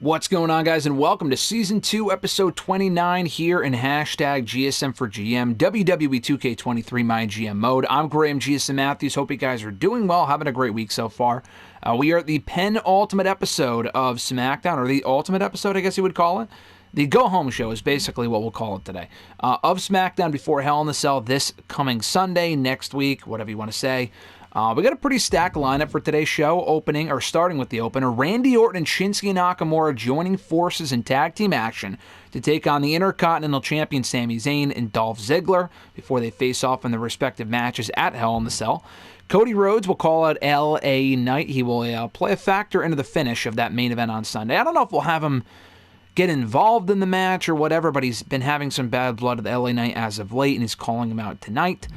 What's going on, guys, and welcome to Season 2, Episode 29 here in hashtag GSM for GM, WWE 2K23 MyGM Mode. I'm Graham GSM Matthews. Hope you guys are doing well, having a great week so far. We are at the penultimate episode of SmackDown, or the ultimate episode, I guess you would call it. The go-home show is basically what we'll call it today. Of SmackDown before Hell in a Cell this coming Sunday, next week, whatever you want to say. We got a pretty stacked lineup for today's show, starting with the opener. Randy Orton and Shinsuke Nakamura joining forces in tag team action to take on the Intercontinental Champion Sami Zayn and Dolph Ziggler before they face off in their respective matches at Hell in a Cell. Cody Rhodes will call out LA Knight. He will play a factor into the finish of that main event on Sunday. I don't know if we'll have him get involved in the match or whatever, but he's been having some bad blood with LA Knight as of late, and he's calling him out tonight.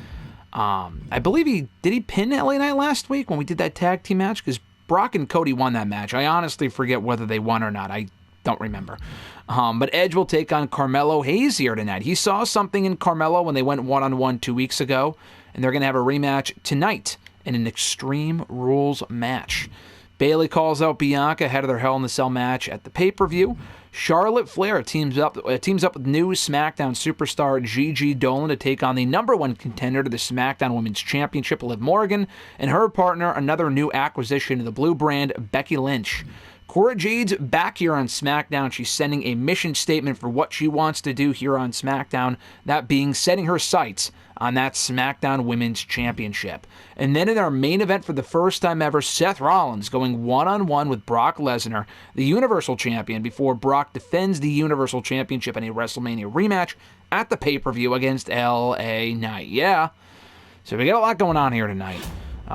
I believe did he pin LA Knight last week when we did that tag team match? Because Brock and Cody won that match. I honestly forget whether they won or not. I don't remember. But Edge will take on Carmelo Hayes here tonight. He saw something in Carmelo when they went one-on-one 2 weeks ago, and they're going to have a rematch tonight in an Extreme Rules match. Bayley calls out Bianca ahead of their Hell in a Cell match at the pay-per-view. Charlotte Flair teams up with new SmackDown superstar Gigi Dolan to take on the #1 contender to the SmackDown Women's Championship, Liv Morgan, and her partner, another new acquisition of the Blue brand, Becky Lynch. Cora Jade's back here on SmackDown. She's sending a mission statement for what she wants to do here on SmackDown, that being setting her sights on that SmackDown Women's Championship. And then in our main event for the first time ever, Seth Rollins going one-on-one with Brock Lesnar, the Universal Champion, before Brock defends the Universal Championship in a WrestleMania rematch at the pay-per-view against LA Knight. Yeah, so we got a lot going on here tonight.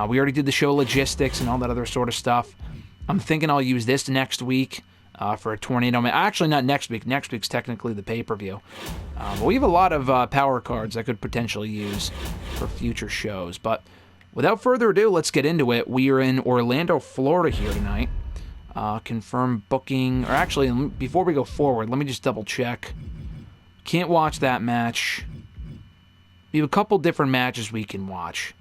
We already did the show logistics and all that other sort of stuff. I'm thinking I'll use this next week for a tornado match. Actually, not next week. Next week's technically the pay-per-view. But we have a lot of power cards I could potentially use for future shows. But without further ado, let's get into it. We are in Orlando, Florida here tonight. Confirm booking. Or actually, before we go forward, let me just double check. Can't watch that match. We have a couple different matches we can watch.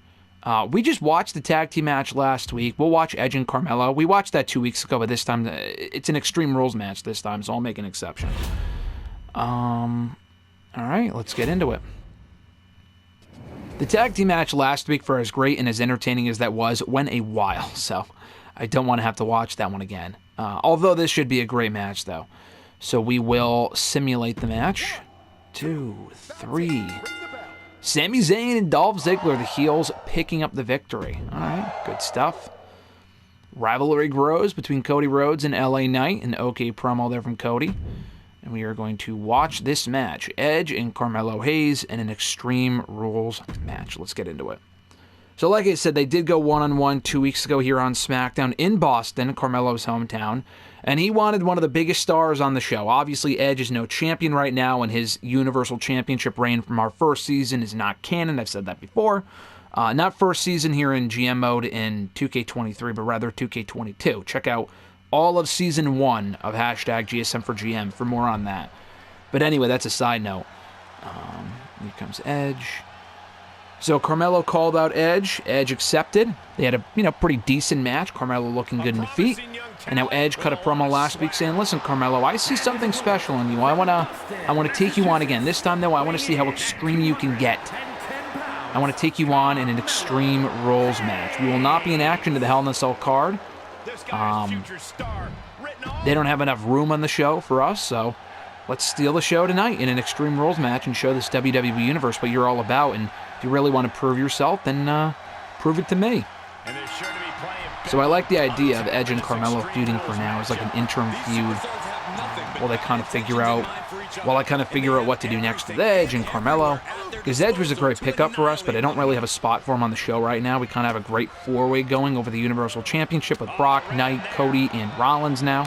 We just watched the tag team match last week. We'll watch Edge and Carmelo. We watched that 2 weeks ago, but this time it's an Extreme Rules match this time, so I'll make an exception. All right, let's get into it. The tag team match last week, for as great and as entertaining as that was, went a while, so I don't want to have to watch that one again. Although this should be a great match, though. So we will simulate the match. 2, 3... Sami Zayn and Dolph Ziggler, the heels, picking up the victory. All right, good stuff. Rivalry grows between Cody Rhodes and LA Knight. An okay promo there from Cody. And we are going to watch this match. Edge and Carmelo Hayes in an Extreme Rules match. Let's get into it. So like I said, they did go one-on-one 2 weeks ago here on SmackDown in Boston, Carmelo's hometown. And he wanted one of the biggest stars on the show. Obviously, Edge is no champion right now, and his Universal Championship reign from our first season is not canon. I've said that before. Not first season here in GM mode in 2K23, but rather 2K22. Check out all of Season 1 of hashtag GSM for GM for more on that. But anyway, that's a side note. Here comes Edge. So Carmelo called out Edge. Edge accepted. They had a pretty decent match. Carmelo looking good in defeat. And now Edge cut a promo last week saying, "Listen, Carmelo, I see something special in you. I wanna take you on again. This time though, I want to see how extreme you can get. I want to take you on in an Extreme Rules match. We will not be in action to the Hell in a Cell card. They don't have enough room on the show for us, so let's steal the show tonight in an Extreme Rules match and show this WWE Universe what you're all about. And if you really want to prove yourself, then prove it to me." So I like the idea of Edge and Carmelo feuding for now as like an interim feud while I kind of figure out what to do next with Edge and Carmelo. Because Edge was a great pickup for us, but I don't really have a spot for him on the show right now. We kind of have a great four-way going over the Universal Championship with Brock, Knight, Cody, and Rollins now.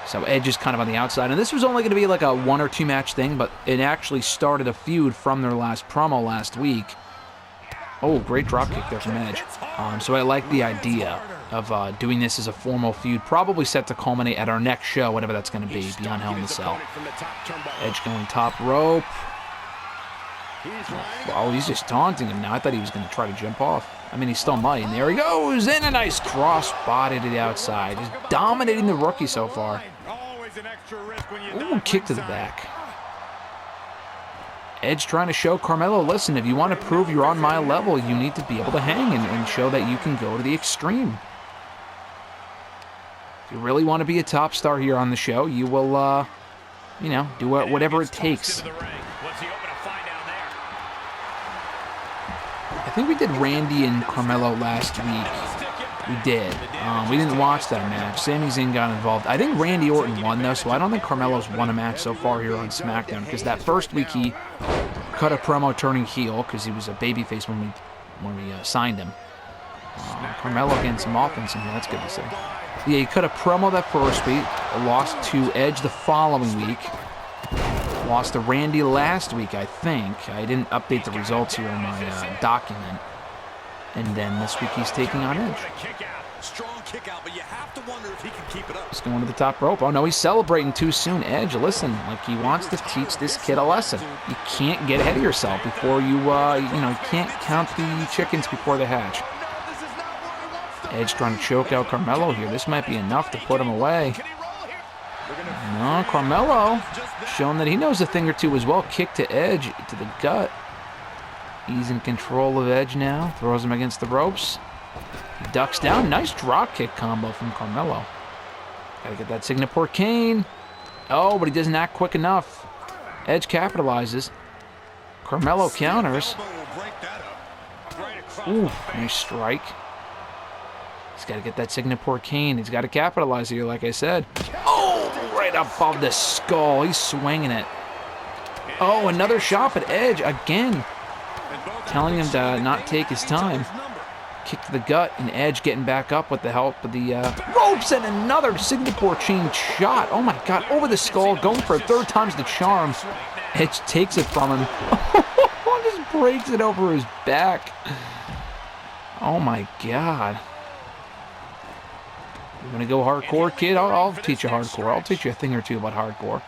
So Edge is kind of on the outside. And this was only going to be like a 1 or 2 match thing, but it actually started a feud from their last promo last week. Oh, great dropkick there from Edge. So I like the idea of doing this as a formal feud, probably set to culminate at our next show, whatever that's going to be, Beyond Hell in a Cell. Edge going top rope. Oh, he's just taunting him now. I thought he was going to try to jump off. I mean, he still might. And there he goes. And a nice cross body to the outside. Just dominating the rookie so far. Ooh, kick to the back. Edge trying to show Carmelo, listen, if you want to prove you're on my level, you need to be able to hang and show that you can go to the extreme. If you really want to be a top star here on the show, you will, you know, do whatever it takes. I think we did Randy and Carmelo last week. We did. We didn't watch that match. Sami Zayn got involved. I think Randy Orton won, though, so I don't think Carmelo's won a match so far here on SmackDown, because that first week he cut a promo turning heel because he was a babyface when we signed him. Carmelo getting some offense in here. That's good to see. Yeah, he cut a promo that first week, lost to Edge the following week, lost to Randy last week, I think. I didn't update the results here in my document. And then this week he's taking on Edge. He's going to the top rope. Oh no, he's celebrating too soon. Edge, listen, like he wants to teach this kid a lesson. You can't get ahead of yourself before you, you know, you can't count the chickens before they hatch. Edge trying to choke out Carmelo here. This might be enough to put him away. No, Carmelo showing that he knows a thing or two as well. Kick to Edge to the gut. He's in control of Edge now. Throws him against the ropes. He ducks down. Nice drop kick combo from Carmelo. Gotta get that Singapore cane. Oh, but he doesn't act quick enough. Edge capitalizes. Carmelo counters. Ooh, nice strike. He's got to get that Singapore cane. He's got to capitalize here, like I said. Oh, right above the skull. He's swinging it. Oh, another shot at Edge again. Telling him to not take his time. Kick to the gut, and Edge getting back up with the help of the ropes, and another Singapore chain shot. Oh my God, over the skull, going for a third time's the charm. Edge takes it from him. Just breaks it over his back. Oh my God. You want to go hardcore, kid? I'll teach you hardcore. I'll teach you a thing or two about hardcore.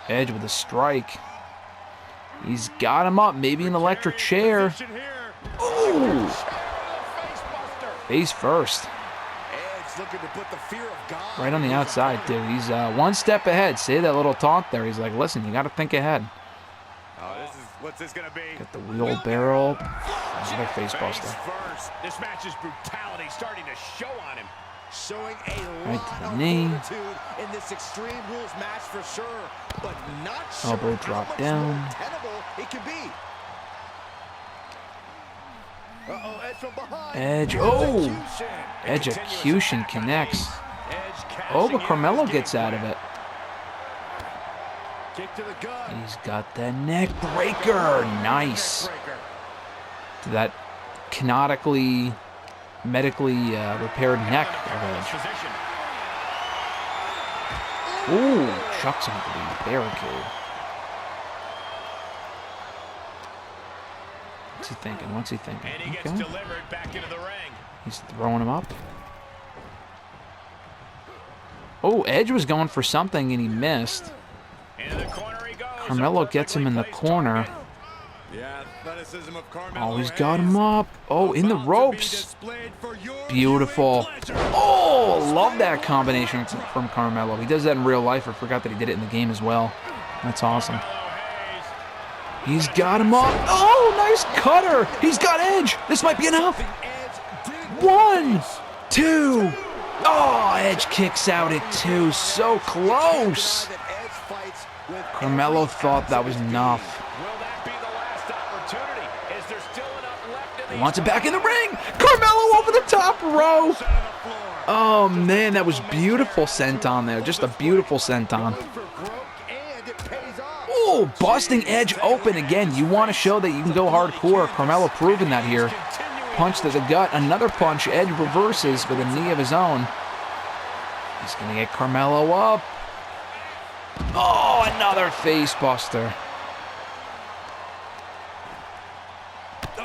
Edge with a strike. He's got him up. Maybe an electric chair. Ooh. Face first. Right on the outside, dude. He's one step ahead. Say that little taunt there. He's like, listen, you got to think ahead. What's this gonna be? Got the wheelbarrow. Another face buster. This match's brutality starting to show on him. Showing a right lot to the knee. in this Extreme Rules match for sure, but not sure elbow drop down. It can be. Edge from behind. Edge. Oh! Execution connects. Oh, but Carmelo gets out of it. He's got the neck breaker. Nice. To that canonically, medically repaired neck of Edge. Ooh, chucks him to the barricade. What's he thinking? What's he thinking? And he gets delivered back into the ring. He's throwing him up. Oh, Edge was going for something and he missed. Into the corner he goes. Carmelo gets him in the corner. Oh, he's got him up. Oh, in the ropes. Beautiful. Oh, love that combination from Carmelo. He does that in real life. I forgot that he did it in the game as well. That's awesome. He's got him up. Oh, nice cutter. He's got Edge. This might be enough. 1, 2. Oh, Edge kicks out at 2. So close. Carmelo thought that was enough. He wants it back in the ring. Carmelo over the top rope. Oh, man, that was beautiful senton there. Just a beautiful senton. Oh, busting Edge open again. You want to show that you can go hardcore. Carmelo proving that here. Punch to the gut. Another punch. Edge reverses with a knee of his own. He's going to get Carmelo up. Oh, another face buster.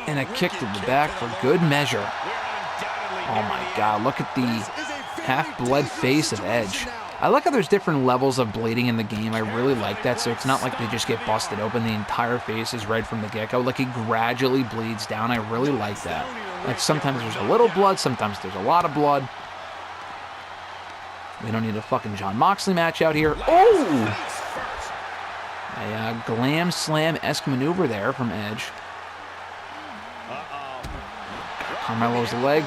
And a kick to the back for good measure. Oh my God, look at the half-bled face of Edge. I like how there's different levels of bleeding in the game. I really like that, so it's not like they just get busted open. The entire face is red from the get-go. Like, he gradually bleeds down. I really like that. Like, sometimes there's a little blood, sometimes there's a lot of blood. We don't need a fucking Jon Moxley match out here. Oh! A glam slam-esque maneuver there from Edge. Carmelo's leg.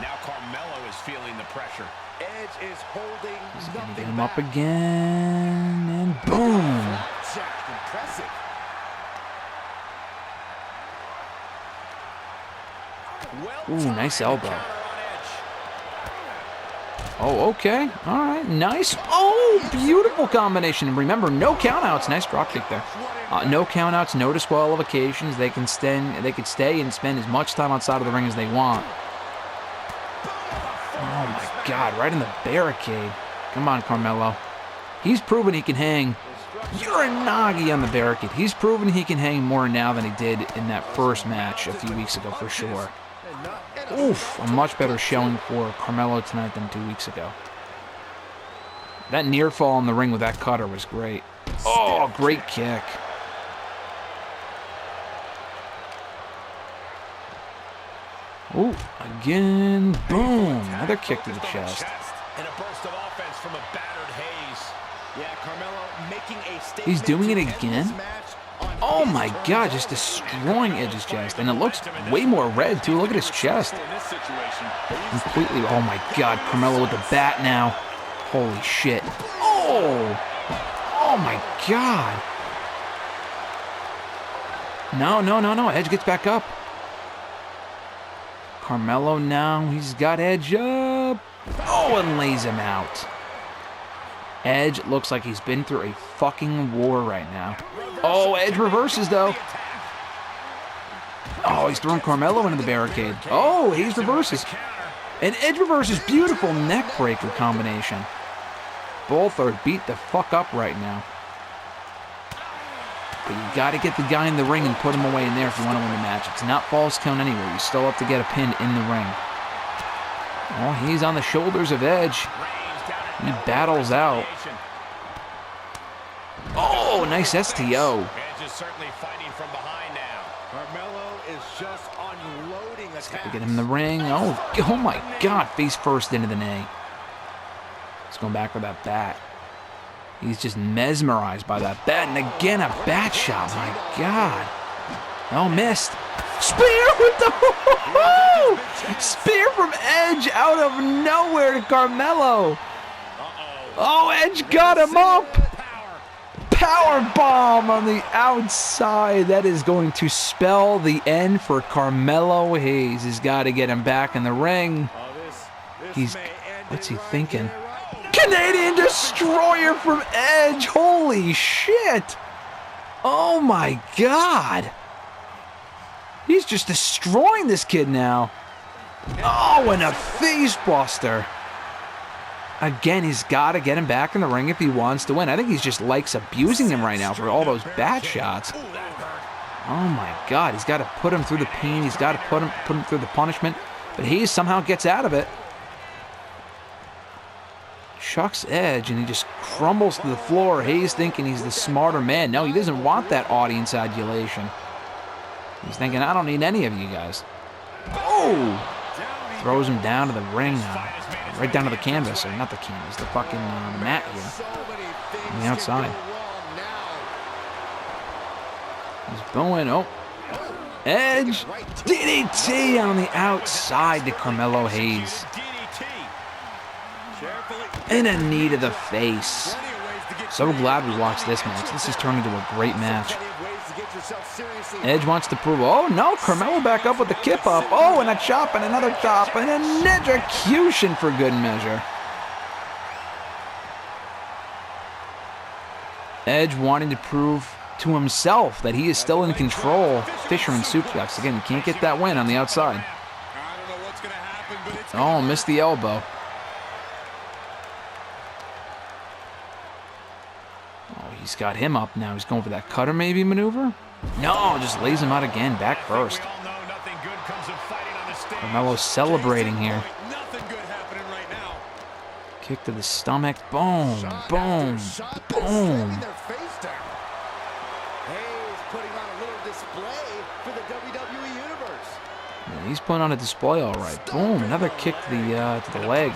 Now Carmelo is feeling the pressure. Edge is holding. He's gonna get him up again, and boom! Ooh, nice elbow. Oh, okay. All right, nice. Oh, beautiful combination. And remember, no countouts. Nice drop kick there. No countouts, no disqualifications. They can stay and spend as much time outside of the ring as they want. Oh my God! Right in the barricade. Come on, Carmelo. He's proven he can hang. Uranagi on the barricade. He's proven he can hang more now than he did in that first match a few weeks ago, for sure. Oof, a much better showing for Carmelo tonight than 2 weeks ago. That near fall in the ring with that cutter was great. Oh, great kick. Ooh, again, boom. Another kick to the chest. And a burst of offense from a battered Hayes. Yeah, Carmelo making a statement. He's doing it again? Oh my God, just destroying Edge's chest. And it looks way more red, too. Look at his chest. Completely, oh my God, Carmelo with the bat now. Holy shit. Oh! Oh my God. No. Edge gets back up. Carmelo now, he's got Edge up. Oh, and lays him out. Edge looks like he's been through a fucking war right now. Oh, Edge reverses, though. Oh, he's throwing Carmelo into the barricade. Oh, Hayes reverses. And Edge reverses. Beautiful neck breaker combination. Both are beat the fuck up right now. But you got to get the guy in the ring and put him away in there if you want to win the match. It's not false count anywhere. You still have to get a pin in the ring. Oh, he's on the shoulders of Edge. He battles out. Oh, nice STO. Edge is certainly fighting from behind now. Carmelo is just unloading attacks. Get him in the ring. Oh my God, face first into the knee. He's going back for that bat. He's just mesmerized by that bat. And again, a bat shot. My God. Oh, missed. Spear with the... Spear from Edge out of nowhere to Carmelo. Oh, Edge got him up. Power bomb on the outside. That is going to spell the end for Carmelo Hayes. He's got to get him back in the ring. What's he thinking? Canadian Destroyer from Edge. Holy shit. Oh my God. He's just destroying this kid now. Oh, and a face buster. Again, he's got to get him back in the ring if he wants to win. I think he's just likes abusing him right now for all those bad shots. Oh my God, he's got to put him through the pain. He's got to put him through the punishment. But Hayes somehow gets out of it. Chucks Edge, and he just crumbles to the floor. Hayes thinking he's the smarter man. No, he doesn't want that audience adulation. He's thinking, I don't need any of you guys. Oh! Throws him down to the ring now. Right down to the canvas, or not the canvas, the fucking mat here. On the outside. He's going, oh. Edge! DDT on the outside to Carmelo Hayes. And a knee to the face. So glad we watched this match. This has turned into a great match. Edge wants to prove, oh no, Carmelo back up with the kip up. Oh, and a chop and another chop and an execution for good measure. Edge wanting to prove to himself that he is still in control. Fisherman suplex. Again, you can't get that win on the outside. Oh, missed the elbow. Oh, he's got him up now. He's going for that cutter maybe maneuver? No, just lays him out again. Back first. Carmelo's celebrating here. Kick to the stomach. Boom, boom, boom. Hayes putting on a little display for the WWE Universe. Yeah, he's putting on a display all right. Boom, another kick to the leg.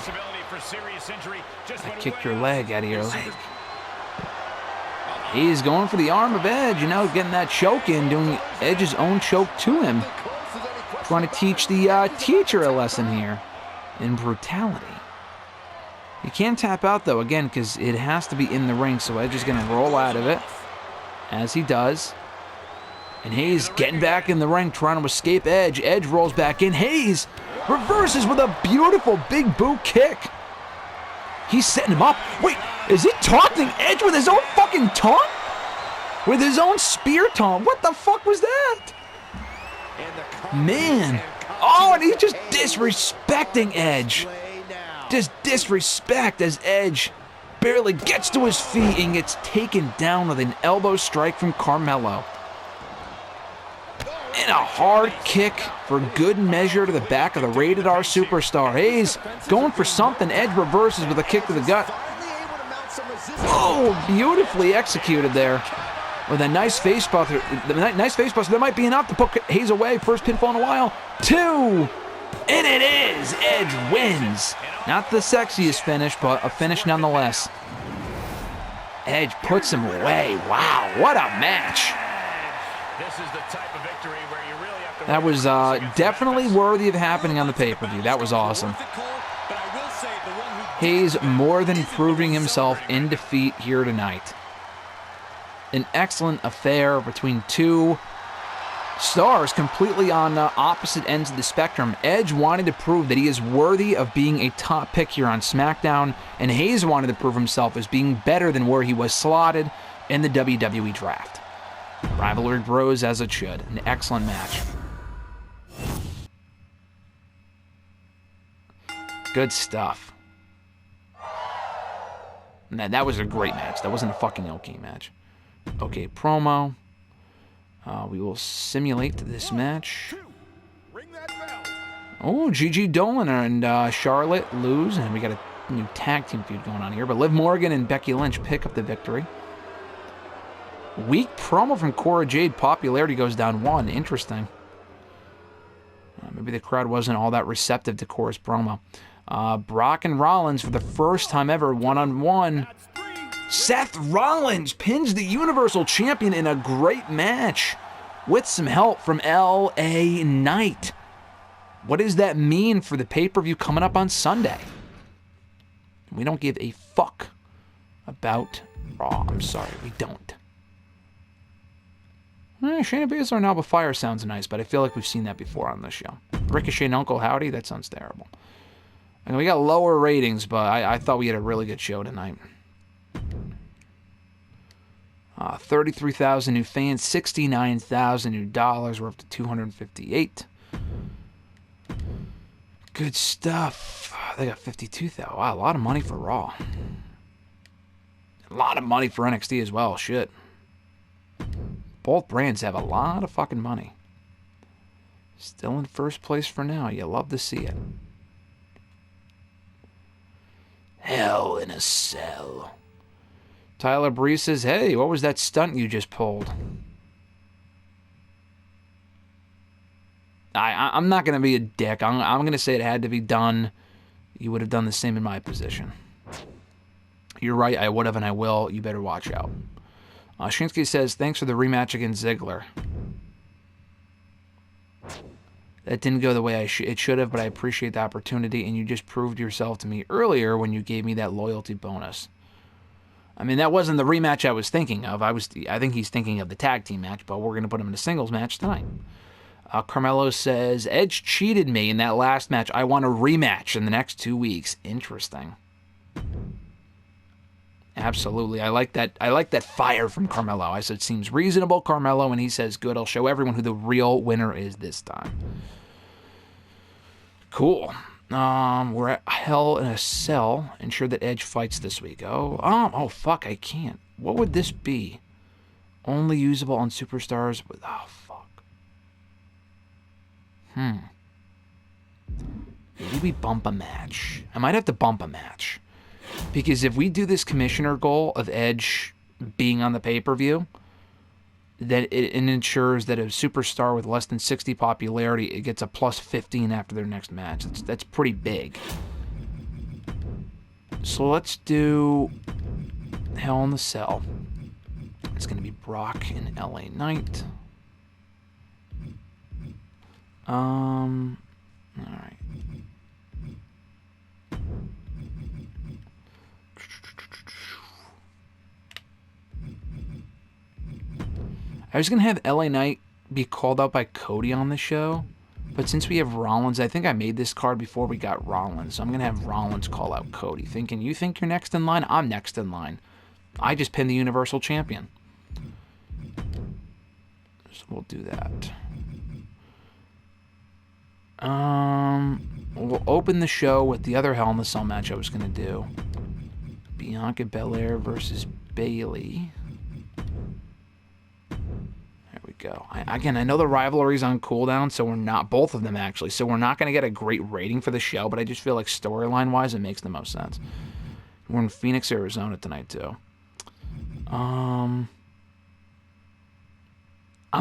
I kicked your leg out of your leg. He's going for the arm of Edge, you know, getting that choke in, doing Edge's own choke to him. Trying to teach the teacher a lesson here in brutality. You can't tap out, though, again, because it has to be in the ring, so Edge is going to roll out of it, as he does. And Hayes getting back in the ring, trying to escape Edge. Edge rolls back in. Hayes reverses with a beautiful big boot kick. He's setting him up. Wait, is he taunting Edge with his own fucking taunt? With his own spear taunt? What the fuck was that? Man. Oh, and he's just disrespecting Edge. Just disrespect as Edge barely gets to his feet and gets taken down with an elbow strike from Carmelo. And a hard kick for good measure to the back of the Rated R Superstar. Hayes going for something. Edge reverses with a kick to the gut. Oh, beautifully executed there. With a nice face buster. Nice face buster. That might be enough to put Hayes away. First pinfall in a while. 2. And it is. Edge wins. Not the sexiest finish, but a finish nonetheless. Edge puts him away. Wow, what a match. This is the type of victory where you really have to. That was definitely worthy of happening on the pay-per-view. That was awesome. Hayes more than proving himself in defeat here tonight. An excellent affair between two stars completely on opposite ends of the spectrum. Edge wanted to prove that he is worthy of being a top pick here on SmackDown, and Hayes wanted to prove himself as being better than where he was slotted in the WWE draft. Rivalry grows as it should. An excellent match. Good stuff. And that was a great match. That wasn't a fucking okay match. Okay, promo. We will simulate this match. Oh, Gigi Dolan and Charlotte lose, and we got a new tag team feud going on here. But Liv Morgan and Becky Lynch pick up the victory. Weak promo from Cora Jade. Popularity goes down 1. Interesting. Maybe the crowd wasn't all that receptive to Cora's promo. Brock and Rollins for the first time ever one-on-one. Seth Rollins pins the Universal Champion in a great match with some help from L.A. Knight. What does that mean for the pay-per-view coming up on Sunday? We don't give a fuck about Raw. I'm sorry, we don't. Shayna Baszler and Alba Fire sounds nice, but I feel like we've seen that before on this show. Ricochet and Uncle Howdy, that sounds terrible. I mean, we got lower ratings, but I thought we had a really good show tonight. 33,000 new fans, 69,000 new dollars. We're up to 258. Good stuff. They got 52,000. Wow, a lot of money for Raw. A lot of money for NXT as well. Shit. Both brands have a lot of fucking money. Still in first place for now. You love to see it. Hell in a Cell. Tyler Breeze says, hey, what was that stunt you just pulled? I'm not going to be a dick. I'm going to say it had to be done. You would have done the same in my position. You're right, I would have and I will. You better watch out. Shinsky says, thanks for the rematch against Ziggler. That didn't go the way it should have, but I appreciate the opportunity, and you just proved yourself to me earlier when you gave me that loyalty bonus. I mean, that wasn't the rematch I was thinking of. I think he's thinking of the tag team match, but we're going to put him in a singles match tonight. Carmelo says, Edge cheated me in that last match. I want a rematch in the next 2 weeks. Interesting. Absolutely. I like that fire from Carmelo. I said, seems reasonable, Carmelo, and he says, good, I'll show everyone who the real winner is this time. Cool. We're at Hell in a Cell. Ensure that Edge fights this week. Oh, fuck, I can't. What would this be? Only usable on Superstars with... Oh, fuck. Maybe we bump a match. I might have to bump a match. Because if we do this commissioner goal of Edge being on the pay-per-view, that it ensures that a superstar with less than 60 popularity, it gets a plus 15 after their next match. That's pretty big. So let's do Hell in the Cell. It's going to be Brock and LA Knight. All right. I was going to have LA Knight be called out by Cody on the show, but since we have Rollins, I think I made this card before we got Rollins, so I'm going to have Rollins call out Cody, thinking, you think you're next in line? I'm next in line. I just pinned the Universal Champion. So we'll do that. We'll open the show with the other Hell in the Cell match I was going to do. Bianca Belair versus Bayley. Go. Again, I know the rivalry's on cooldown, so we're not, both of them actually, so we're not going to get a great rating for the show, but I just feel like storyline-wise, it makes the most sense. We're in Phoenix, Arizona tonight, too. I'm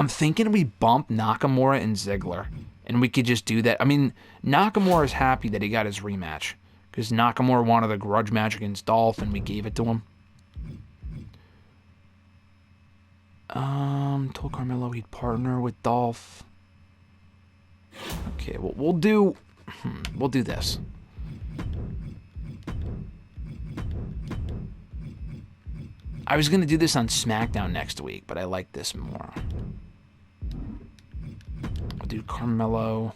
thinking we bump Nakamura and Ziggler, and we could just do that. I mean, Nakamura's happy that he got his rematch, because Nakamura wanted a grudge match against Dolph, and we gave it to him. Told Carmelo he'd partner with Dolph. Okay, well, we'll do this. I was going to do this on SmackDown next week, but I like this more. I'll do Carmelo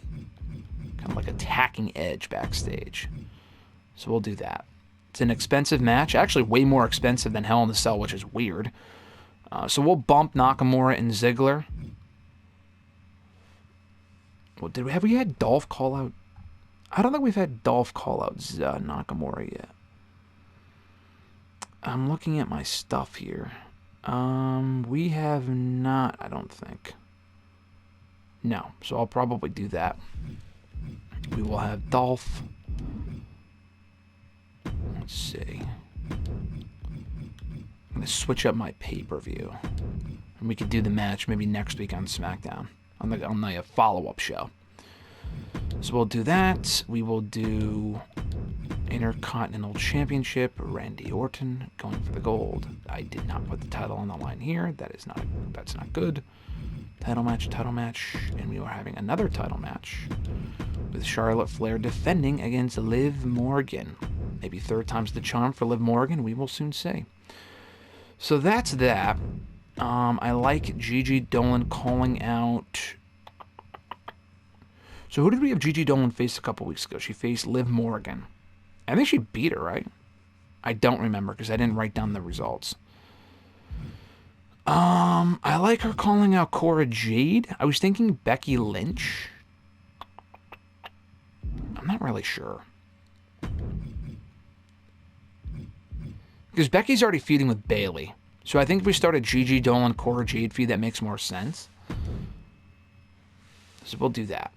kind of like attacking Edge backstage. So we'll do that. It's an expensive match, actually way more expensive than Hell in the Cell, which is weird. So we'll bump Nakamura and Ziggler. Well, have we had Dolph call out? I don't think we've had Dolph call out Nakamura yet. I'm looking at my stuff here. We have not, I don't think. No, so I'll probably do that. We will have Dolph. Let's see. I'm going to switch up my pay-per-view. And we could do the match maybe next week on SmackDown. On the follow-up show. So we'll do that. We will do Intercontinental Championship. Randy Orton going for the gold. I did not put the title on the line here. That's not good. Title match. And we are having another title match with Charlotte Flair defending against Liv Morgan. Maybe third time's the charm for Liv Morgan. We will soon see. So that's that. I like Gigi Dolan calling out. So who did we have Gigi Dolan face a couple weeks ago? She faced Liv Morgan. I think she beat her, right? I don't remember because I didn't write down the results. I like her calling out Cora Jade. I was thinking Becky Lynch. I'm not really sure. Because Becky's already feuding with Bayley. So I think if we start a Gigi Dolan Cora Jade feud, that makes more sense. So we'll do that.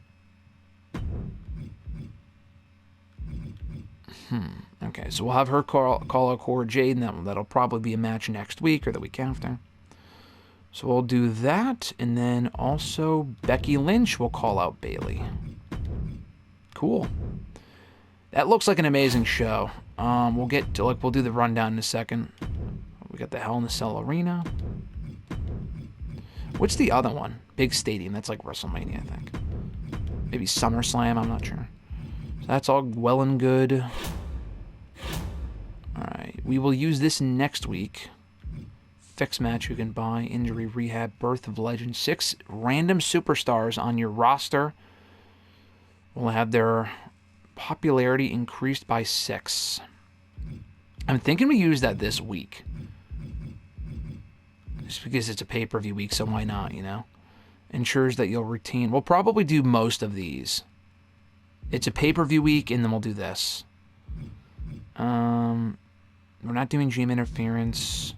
Okay, so we'll have her call out Cora Jade, and that'll probably be a match next week or the week after. So we'll do that, and then also Becky Lynch will call out Bayley. Cool. That looks like an amazing show. We'll do the rundown in a second. We got the Hell in the Cell Arena. What's the other one? Big Stadium. That's like WrestleMania, I think. Maybe SummerSlam. I'm not sure. So that's all well and good. All right. We will use this next week. Fix match you can buy. Injury rehab. Birth of Legend. 6 random superstars on your roster will have their popularity increased by 6. I'm thinking we use that this week. Just because it's a pay-per-view week, so why not, you know? Ensures that you'll retain. We'll probably do most of these. It's a pay-per-view week, and then we'll do this. We're not doing GM interference.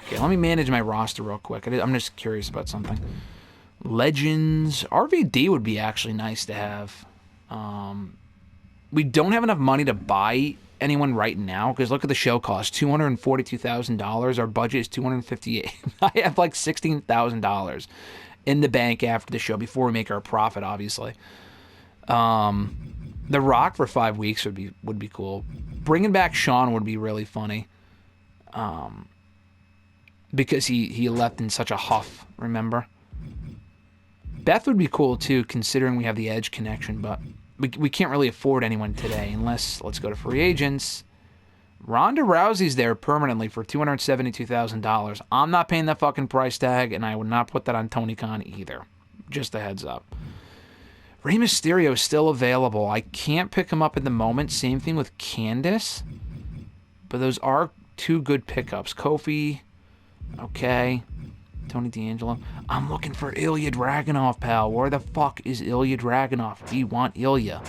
Okay, let me manage my roster real quick. I'm just curious about something. Legends. RVD would be actually nice to have. We don't have enough money to buy anyone right now, because look at the show cost, $242,000. Our budget is $258,000. I have like $16,000 in the bank after the show before we make our profit, obviously. The Rock for 5 weeks would be cool. Bringing back Shawn would be really funny. Because he left in such a huff, remember? Beth would be cool too, considering we have the Edge connection, but we can't really afford anyone today unless, let's go to free agents. Ronda Rousey's there permanently for $272,000. I'm not paying that fucking price tag, and I would not put that on Tony Khan either. Just a heads up. Rey Mysterio is still available. I can't pick him up at the moment. Same thing with Candice. But those are two good pickups. Kofi, okay. Tony D'Angelo. I'm looking for Ilya Dragunov, pal. Where the fuck is Ilya Dragunov? Do you want Ilya?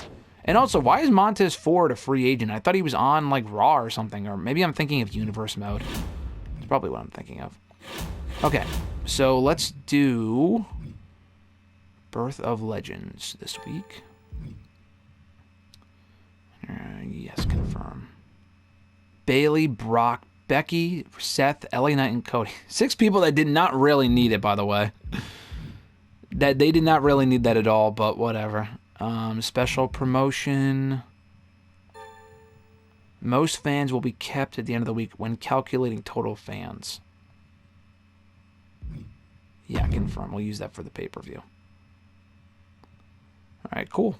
And also, why is Montez Ford a free agent? I thought he was on, like, Raw or something. Or maybe I'm thinking of Universe Mode. That's probably what I'm thinking of. Okay, so let's do Birth of Legends this week. Yes, confirm. Bailey, Brock, Becky, Seth, LA Knight, and Cody. 6 people that did not really need it, by the way. That they did not really need that at all, but whatever. Special promotion. Most fans will be kept at the end of the week when calculating total fans. Yeah, confirm. We'll use that for the pay-per-view. All right, cool.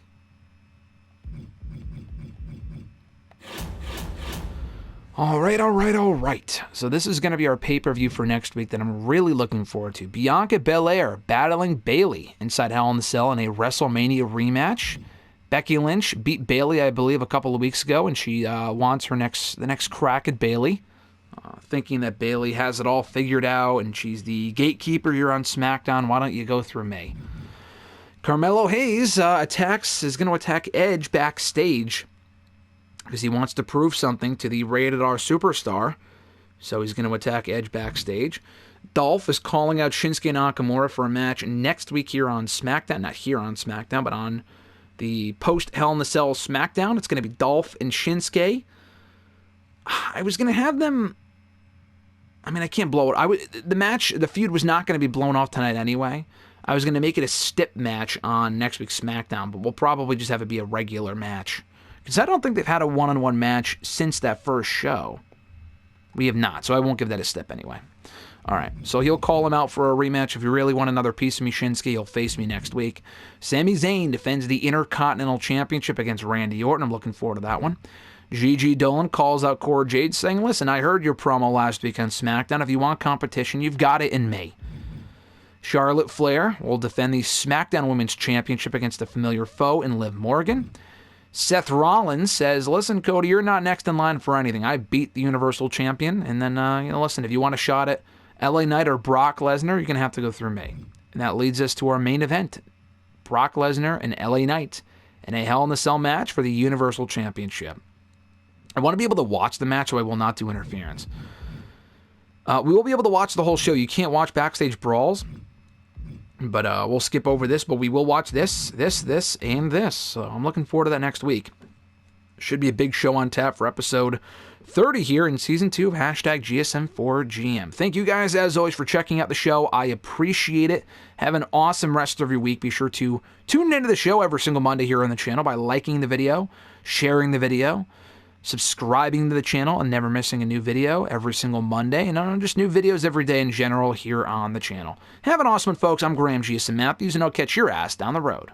All right. So this is going to be our pay-per-view for next week that I'm really looking forward to. Bianca Belair battling Bayley inside Hell in a Cell in a WrestleMania rematch. Becky Lynch beat Bayley, I believe, a couple of weeks ago, and she wants the next crack at Bayley, thinking that Bayley has it all figured out and she's the gatekeeper here on SmackDown. Why don't you go through me? Carmelo Hayes is going to attack Edge backstage, because he wants to prove something to the Rated R superstar. So he's going to attack Edge backstage. Dolph is calling out Shinsuke Nakamura for a match next week here on SmackDown. Not here on SmackDown, but on the post-Hell in a Cell SmackDown. It's going to be Dolph and Shinsuke. I was going to have them... I mean, I can't blow it. The feud was not going to be blown off tonight anyway. I was going to make it a stip match on next week's SmackDown, but we'll probably just have it be a regular match. Because I don't think they've had a one-on-one match since that first show. We have not, so I won't give that a step anyway. All right, so he'll call him out for a rematch. If you really want another piece of me, Shinsuke, he'll face me next week. Sami Zayn defends the Intercontinental Championship against Randy Orton. I'm looking forward to that one. Gigi Dolan calls out Cora Jade, saying, listen, I heard your promo last week on SmackDown. If you want competition, you've got it in me. Charlotte Flair will defend the SmackDown Women's Championship against a familiar foe in Liv Morgan. Seth Rollins says, listen, Cody, you're not next in line for anything. I beat the Universal Champion. And then, listen, if you want a shot at LA Knight or Brock Lesnar, you're going to have to go through me. And that leads us to our main event. Brock Lesnar and LA Knight in a Hell in a Cell match for the Universal Championship. I want to be able to watch the match, so I will not do interference. We will be able to watch the whole show. You can't watch backstage brawls. But we'll skip over this, but we will watch this, and this. So I'm looking forward to that next week. Should be a big show on tap for episode 30 here in Season 2 of #GSM4GM. Thank you guys, as always, for checking out the show. I appreciate it. Have an awesome rest of your week. Be sure to tune into the show every single Monday here on the channel by liking the video, sharing the video, subscribing to the channel, and never missing a new video every single Monday, and just new videos every day in general here on the channel. Have an awesome one, folks. I'm Graham GSM Matthews, and I'll catch your ass down the road.